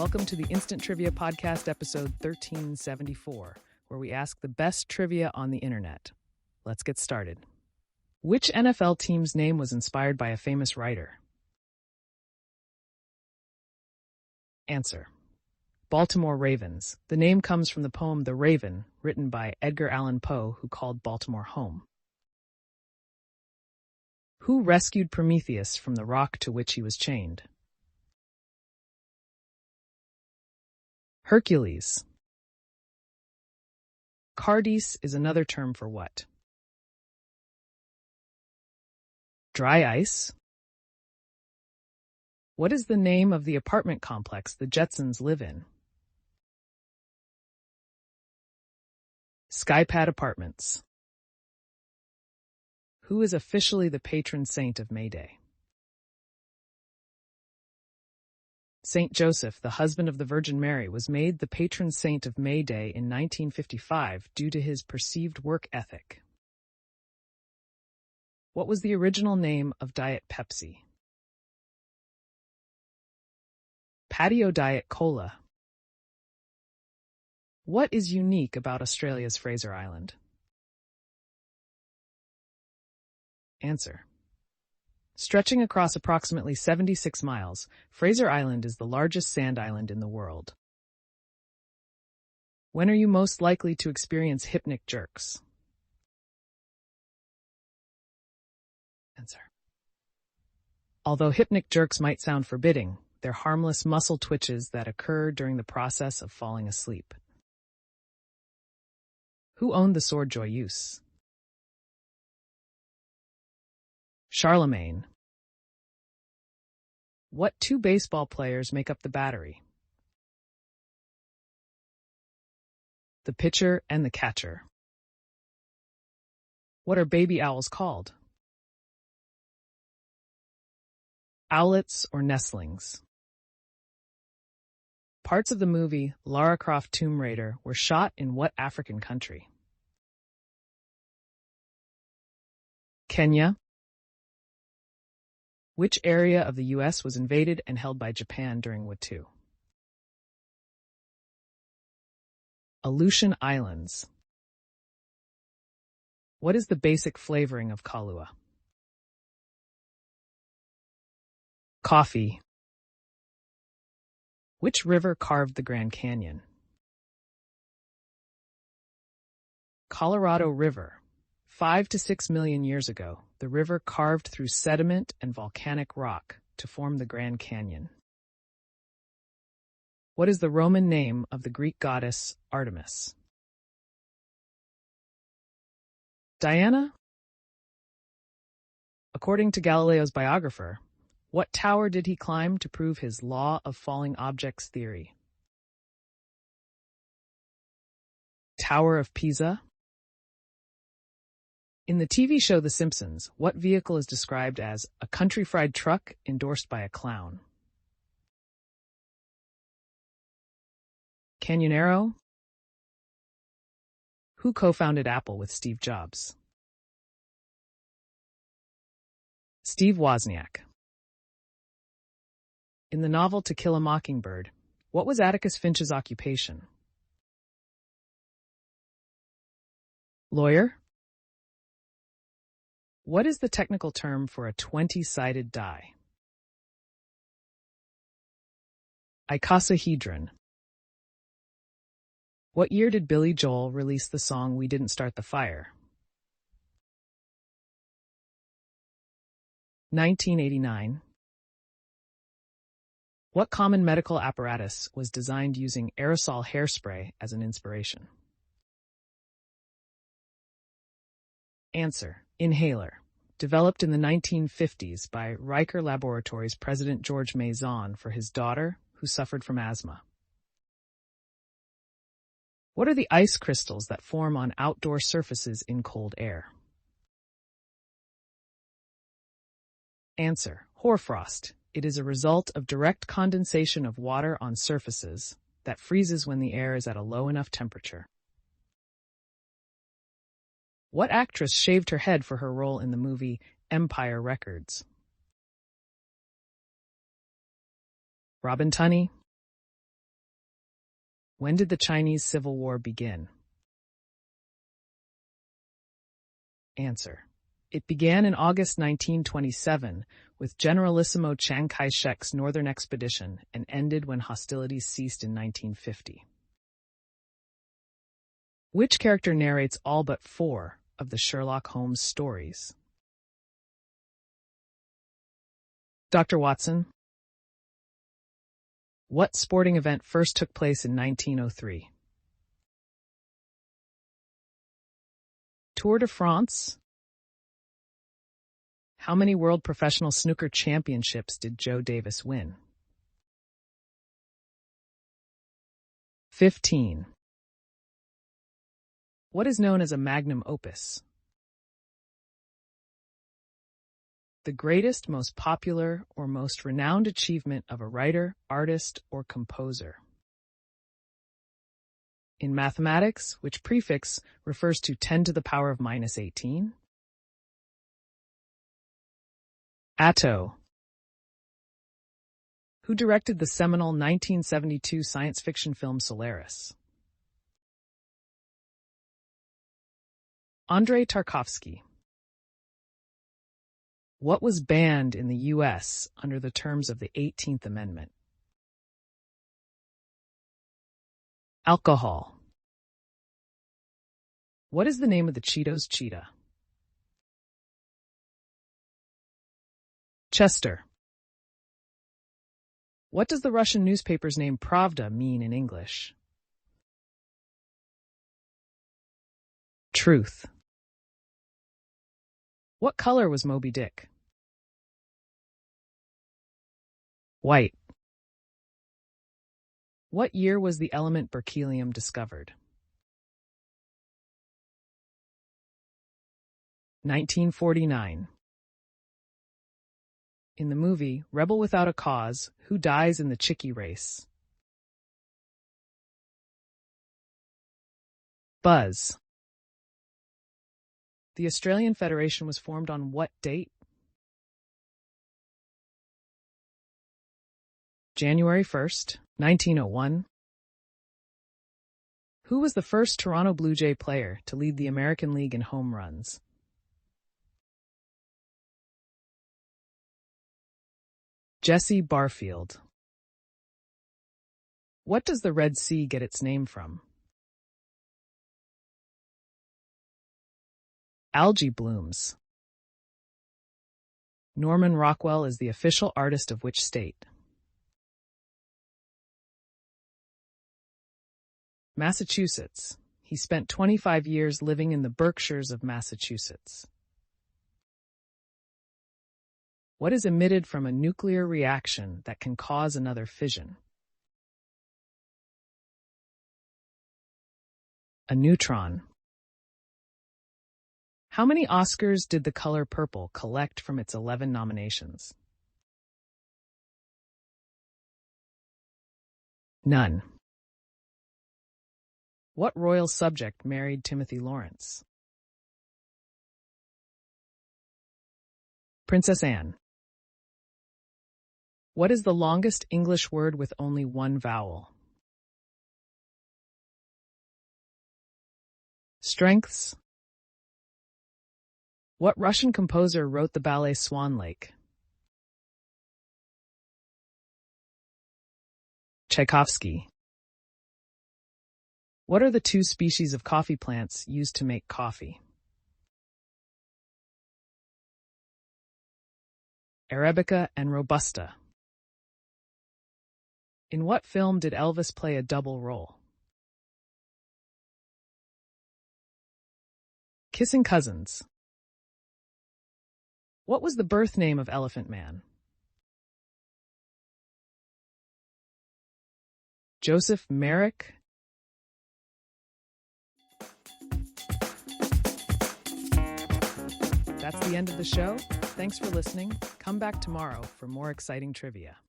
Welcome to the Instant Trivia Podcast, episode 1374, where we ask the best trivia on the internet. Let's get started. Which NFL team's name was inspired by a famous writer? Answer: Baltimore Ravens. The name comes from the poem The Raven, written by Edgar Allan Poe, who called Baltimore home. Who rescued Prometheus from the rock to which he was chained? Hercules. Cardis is another term for what? Dry ice. What is the name of the apartment complex the Jetsons live in? Skypad Apartments. Who is officially the patron saint of May Day? Saint Joseph, the husband of the Virgin Mary, was made the patron saint of May Day in 1955 due to his perceived work ethic. What was the original name of Diet Pepsi? Patio Diet Cola. What is unique about Australia's Fraser Island? Answer: Stretching across approximately 76 miles, Fraser Island is the largest sand island in the world. When are you most likely to experience hypnic jerks? Answer: Although hypnic jerks might sound forbidding, they're harmless muscle twitches that occur during the process of falling asleep. Who owned the sword Joyeuse? Charlemagne. What two baseball players make up the battery? The pitcher and the catcher. What are baby owls called? Owlets or nestlings. Parts of the movie Lara Croft Tomb Raider were shot in what African country? Kenya. Which area of the U.S. was invaded and held by Japan during World War II? Aleutian Islands. What is the basic flavoring of Kahlua? Coffee. Which river carved the Grand Canyon? Colorado River. 5 to 6 million years ago, the river carved through sediment and volcanic rock to form the Grand Canyon. What is the Roman name of the Greek goddess Artemis? Diana? According to Galileo's biographer, what tower did he climb to prove his law of falling objects theory? Tower of Pisa? In the TV show The Simpsons, what vehicle is described as a country fried truck endorsed by a clown? Canyonero? Who co-founded Apple with Steve Jobs? Steve Wozniak. In the novel To Kill a Mockingbird, what was Atticus Finch's occupation? Lawyer? What is the technical term for a 20-sided die? Icosahedron. What year did Billy Joel release the song We Didn't Start the Fire? 1989. What common medical apparatus was designed using aerosol hairspray as an inspiration? Answer: Inhaler. Developed in the 1950s by Riker Laboratories President George Maison for his daughter, who suffered from asthma. What are the ice crystals that form on outdoor surfaces in cold air? Answer: Hoarfrost. It is a result of direct condensation of water on surfaces that freezes when the air is at a low enough temperature. What actress shaved her head for her role in the movie Empire Records? Robin Tunney. When did the Chinese Civil War begin? Answer. It began in August 1927 with Generalissimo Chiang Kai-shek's Northern Expedition and ended when hostilities ceased in 1950. Which character narrates all but 4 of the Sherlock Holmes stories? Dr. Watson. What sporting event first took place in 1903? Tour de France. How many World Professional Snooker Championships did Joe Davis win? 15. What is known as a magnum opus? The greatest, most popular, or most renowned achievement of a writer, artist, or composer. In mathematics, which prefix refers to 10 to the power of minus 18? Atto. Who directed the seminal 1972 science fiction film Solaris? Andrei Tarkovsky. What was banned in the U.S. under the terms of the 18th Amendment? Alcohol. What is the name of the Cheetos cheetah? Chester. What does the Russian newspaper's name Pravda mean in English? Truth. What color was Moby Dick? White. What year was the element berkelium discovered? 1949. In the movie Rebel Without a Cause, who dies in the Chicky race? Buzz. The Australian Federation was formed on what date? January 1st, 1901. Who was the first Toronto Blue Jay player to lead the American League in home runs? Jesse Barfield. What does the Red Sea get its name from? Algae blooms. Norman Rockwell is the official artist of which state? Massachusetts. He spent 25 years living in the Berkshires of Massachusetts. What is emitted from a nuclear reaction that can cause another fission? A neutron. How many Oscars did The Color Purple collect from its 11 nominations? None. What royal subject married Timothy Lawrence? Princess Anne. What is the longest English word with only one vowel? Strengths. What Russian composer wrote the ballet Swan Lake? Tchaikovsky. What are the 2 species of coffee plants used to make coffee? Arabica and Robusta. In what film did Elvis play a double role? Kissing Cousins. What was the birth name of Elephant Man? Joseph Merrick. That's the end of the show. Thanks for listening. Come back tomorrow for more exciting trivia.